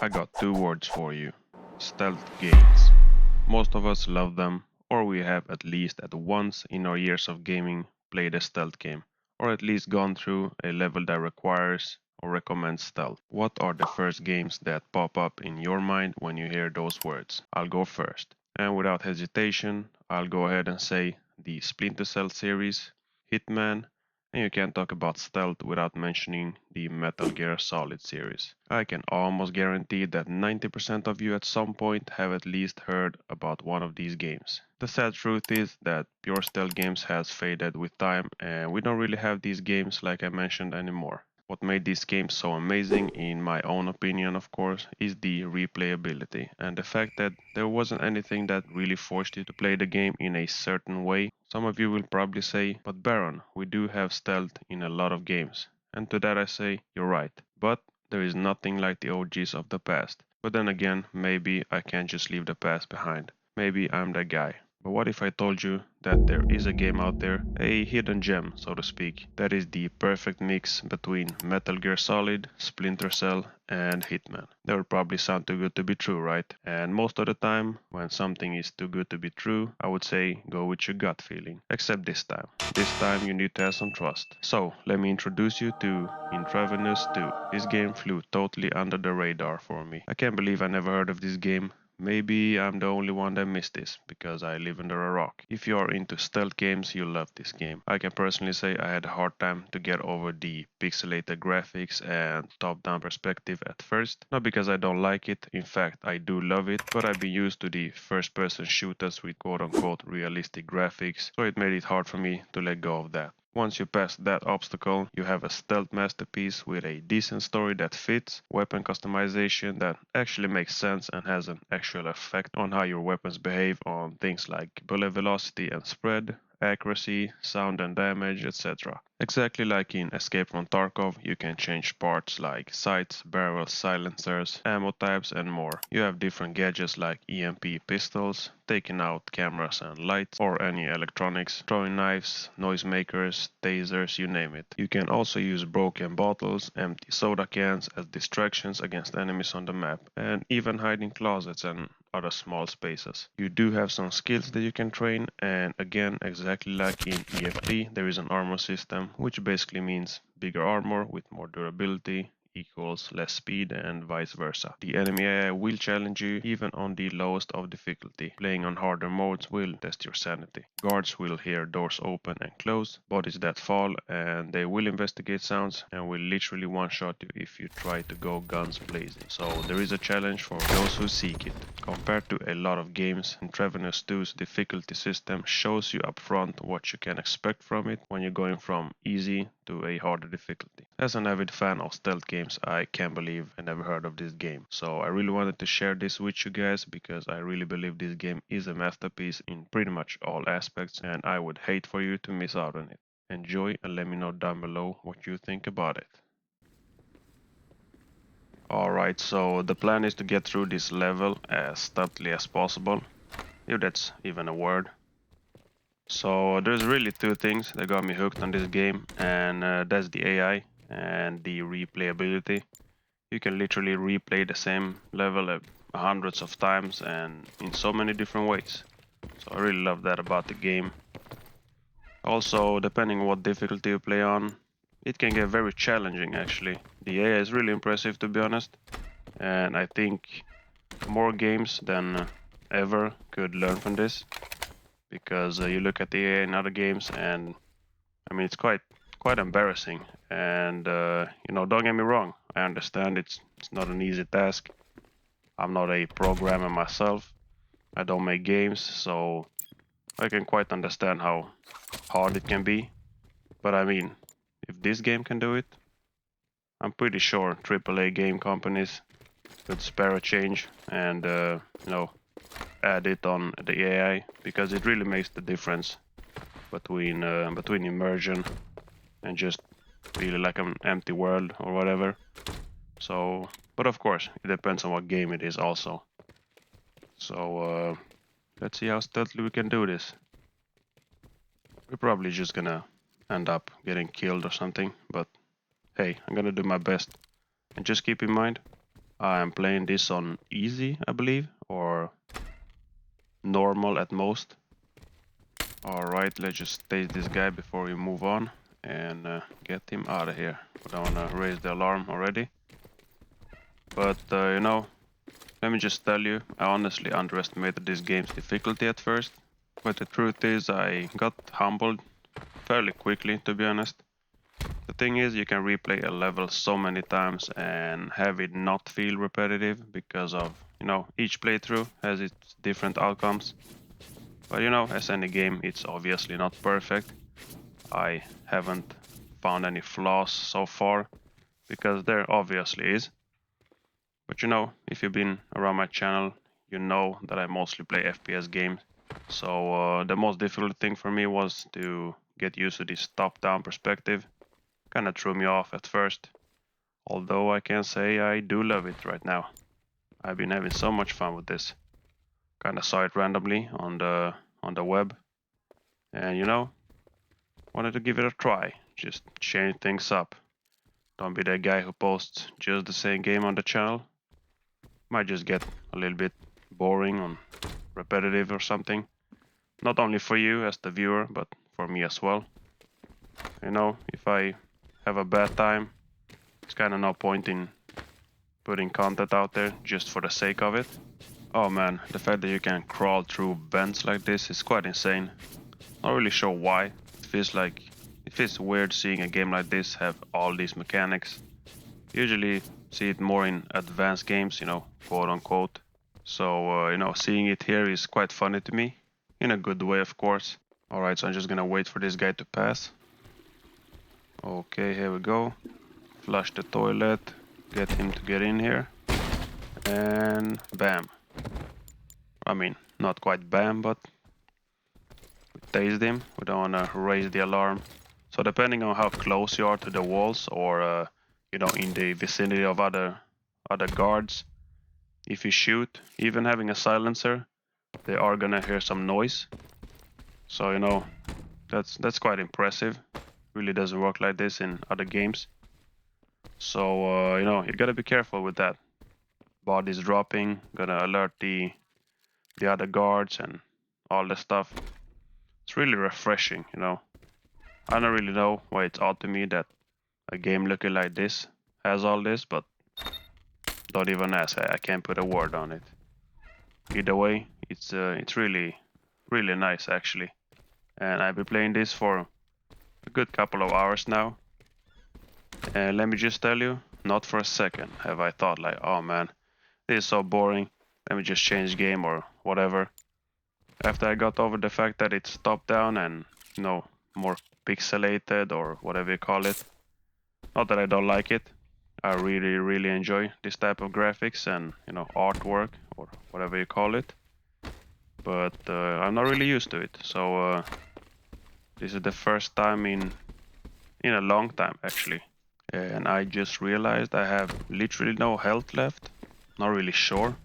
I got two words for you. Stealth games. Most of us love them, or we have at least at once in our years of gaming played a stealth game, or at least gone through a level that requires or recommends stealth. What are the first games that pop up in your mind when you hear those words? I'll go first. And without hesitation, I'll go ahead and say the Splinter Cell series, Hitman, and you can't talk about stealth without mentioning the Metal Gear Solid series. I can almost guarantee that 90% of you at some point have at least heard about one of these games. The sad truth is that pure stealth games has faded with time and we don't really have these games like I mentioned anymore. What made these games so amazing, in my own opinion of course, is the replayability and the fact that there wasn't anything that really forced you to play the game in a certain way. Some of you will probably say, but Baron, we do have stealth in a lot of games. And to that I say, you're right. But there is nothing like the OGs of the past. But then again, maybe I can't just leave the past behind. Maybe I'm that guy. But what if I told you that there is a game out there, a hidden gem, so to speak, that is the perfect mix between Metal Gear Solid, Splinter Cell, and Hitman? That would probably sound too good to be true, right? And most of the time, when something is too good to be true, I would say go with your gut feeling. Except this time. This time you need to have some trust. So, let me introduce you to Intravenous 2. This game flew totally under the radar for me. I can't believe I never heard of this game. Maybe I'm the only one that missed this, because I live under a rock. If you're into stealth games, you'll love this game. I can personally say I had a hard time to get over the pixelated graphics and top-down perspective at first. Not because I don't like it, in fact I do love it, but I've been used to the first-person shooters with quote-unquote realistic graphics, so it made it hard for me to let go of that. Once you pass that obstacle, you have a stealth masterpiece with a decent story that fits, weapon customization that actually makes sense and has an actual effect on how your weapons behave on things like bullet velocity and spread, accuracy, sound and damage, etc. Exactly like in Escape from Tarkov, you can change parts like sights, barrels, silencers, ammo types and more. You have different gadgets like EMP pistols, taking out cameras and lights, or any electronics, throwing knives, noisemakers, tasers, you name it. You can also use broken bottles, empty soda cans as distractions against enemies on the map, and even hide in closets and other small spaces. You do have some skills that you can train, and again, exactly like in EFT, there is an armor system, which basically means bigger armor with more durability equals less speed and vice versa. The enemy AI will challenge you even on the lowest of difficulty. Playing on harder modes will test your sanity. Guards will hear doors open and close, bodies that fall, and they will investigate sounds and will literally one-shot you if you try to go guns blazing. So there is a challenge for those who seek it. Compared to a lot of games, Intravenous 2's difficulty system shows you upfront what you can expect from it when you're going from easy to a harder difficulty. As an avid fan of stealth games, I can't believe I never heard of this game. So I really wanted to share this with you guys because I really believe this game is a masterpiece in pretty much all aspects and I would hate for you to miss out on it. Enjoy and let me know down below what you think about it. Alright, so the plan is to get through this level as stealthily as possible, if that's even a word. So there's really two things that got me hooked on this game, and that's the AI and the replayability. You can literally replay the same level hundreds of times and in so many different ways. So I really love that about the game. Also, depending on what difficulty you play on, it can get very challenging actually. The AI is really impressive to be honest, and I think more games than ever could learn from this. Because you look at the AI in other games and I mean it's quite embarrassing, and you know, don't get me wrong, I understand it's not an easy task. I'm not a programmer myself, I don't make games, so I can quite understand how hard it can be. But I mean, if this game can do it, I'm pretty sure AAA game companies could spare a change and you know, add it on the AI, because it really makes the difference between immersion and just really like an empty world or whatever. So, but of course, it depends on what game it is also. So let's see how stealthily we can do this. We're probably just gonna end up getting killed or something, but hey, I'm gonna do my best. And just keep in mind, I'm playing this on easy, I believe, or normal at most. Alright, let's just stage this guy before we move on and get him out of here. I don't wanna raise the alarm already. But you know, let me just tell you, I honestly underestimated this game's difficulty at first. But the truth is, I got humbled fairly quickly, to be honest. The thing is, you can replay a level so many times and have it not feel repetitive because of, you know, each playthrough has its different outcomes. But you know, as any game, it's obviously not perfect. I haven't found any flaws so far, because there obviously is. But you know, if you've been around my channel, you know that I mostly play FPS games. So the most difficult thing for me was to get used to this top-down perspective. Kinda threw me off at first, although I can say I do love it right now. I've been having so much fun with this. Kinda saw it randomly on the web, and you know, wanted to give it a try, just change things up. Don't be that guy who posts just the same game on the channel. Might just get a little bit boring or repetitive or something. Not only for you as the viewer, but for me as well. You know, if I have a bad time, it's kinda no point in putting content out there just for the sake of it. Oh man, the fact that you can crawl through vents like this is quite insane. Not really sure why. It feels weird seeing a game like this have all these mechanics. Usually see it more in advanced games, you know, quote unquote. So, you know, seeing it here is quite funny to me. In a good way, of course. Alright, so I'm just gonna wait for this guy to pass. Okay, here we go. Flush the toilet. Get him to get in here. And bam. I mean, not quite bam, but we tased him. We don't wanna raise the alarm. So depending on how close you are to the walls or you know, in the vicinity of other guards, if you shoot, even having a silencer, they are gonna hear some noise. So you know, that's quite impressive. Really doesn't work like this in other games. So you know, you gotta be careful with that. Bodies dropping, gonna alert the other guards and all the stuff. It's really refreshing, you know. I don't really know why it's odd to me that a game looking like this has all this, but don't even ask. I can't put a word on it. Either way, it's really nice actually, and I've been playing this for a good couple of hours now. And let me just tell you, not for a second have I thought like, oh man, this is so boring. Let me just change game or whatever. After I got over the fact that it's top down and, you know, more pixelated or whatever you call it. Not that I don't like it. I really enjoy this type of graphics and, you know, artwork or whatever you call it. But I'm not really used to it. So this is the first time in a long time actually. And I just realized I have literally no health left. Not really sure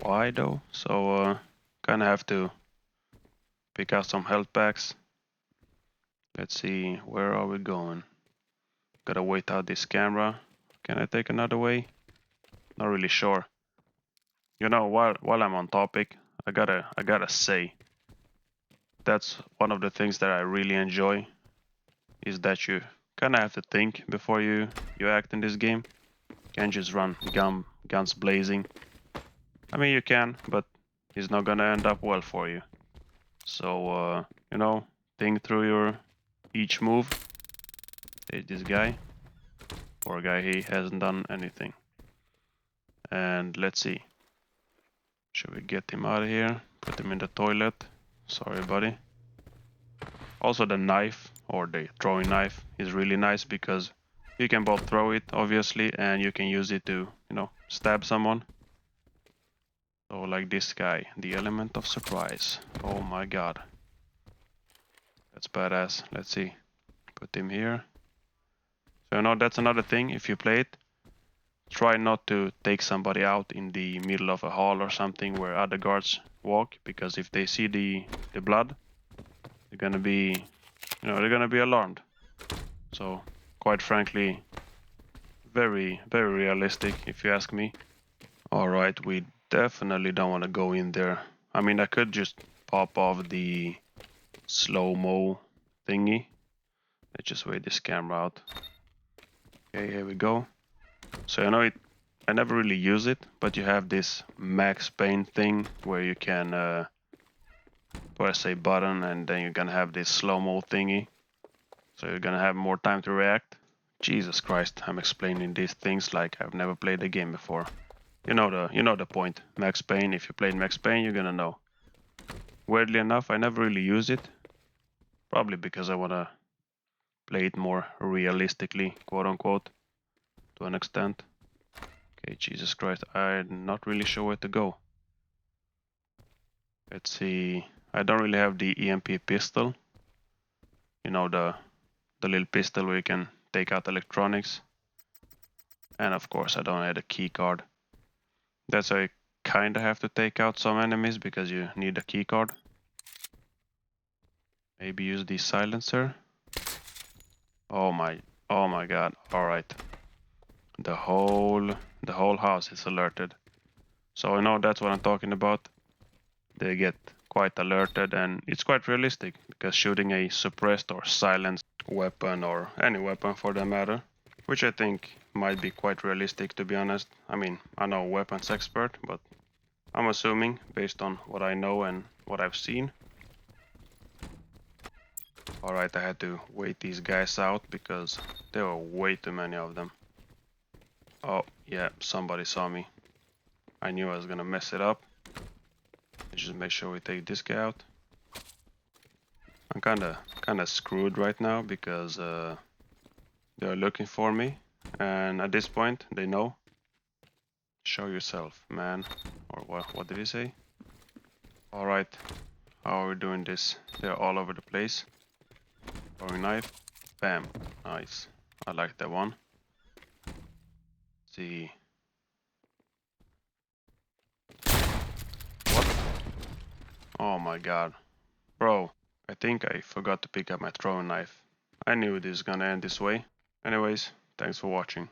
why though. So kinda have to pick out some health packs. Let's see, where are we going? Gotta wait out this camera. Can I take another way? Not really sure. You know, while I'm on topic, I gotta say, that's one of the things that I really enjoy, is that you kinda have to think before you act in this game. You can't just run guns blazing. I mean, you can, but it's not gonna end up well for you. So you know, think through your each move. Take this guy. Poor guy, he hasn't done anything. And let's see. Should we get him out of here? Put him in the toilet. Sorry, buddy. Also, the knife, or the throwing knife, is really nice because you can both throw it, obviously, and you can use it to, you know, stab someone. So, like this guy, the element of surprise. Oh my god. That's badass. Let's see. Put him here. So, you know, that's another thing. If you play it, try not to take somebody out in the middle of a hall or something where other guards walk, because if they see the blood, they're gonna be, you know, they're gonna be alarmed. So, quite frankly, Very, very realistic, if you ask me. Alright, we definitely don't want to go in there. I mean, I could just pop off the slow-mo thingy. Let's just wait this camera out. Okay, here we go. So I never really use it, but you have this max pain thing where you can press a button and then you're gonna have this slow-mo thingy. So you're gonna have more time to react. Jesus Christ, I'm explaining these things like I've never played the game before. You know the point. Max Payne, if you played Max Payne, you're gonna know. Weirdly enough, I never really use it. Probably because I wanna play it more realistically, quote unquote, to an extent. Okay, Jesus Christ, I'm not really sure where to go. Let's see. I don't really have the EMP pistol. You know, the little pistol where you can take out electronics. And of course, I don't have a key card. That's why you kinda have to take out some enemies because you need a key card. Maybe use the silencer. Oh my god. Alright. The whole house is alerted. So I know that's what I'm talking about. They get quite alerted and it's quite realistic because shooting a suppressed or silenced weapon or any weapon for that matter, which I think might be quite realistic to be honest. I mean, I'm no weapons expert, but I'm assuming based on what I know and what I've seen. Alright, I had to wait these guys out because there were way too many of them. Oh, yeah, somebody saw me. I knew I was gonna mess it up. Let's just make sure we take this guy out. I'm kinda screwed right now because they're looking for me, and at this point they know. Show yourself, man. Or what did he say? Alright, how are we doing this? They're all over the place. Throwing knife. Bam. Nice. I like that one. Let's see. What? Oh my god. Bro, I think I forgot to pick up my throwing knife. I knew this was gonna end this way. Anyways, thanks for watching.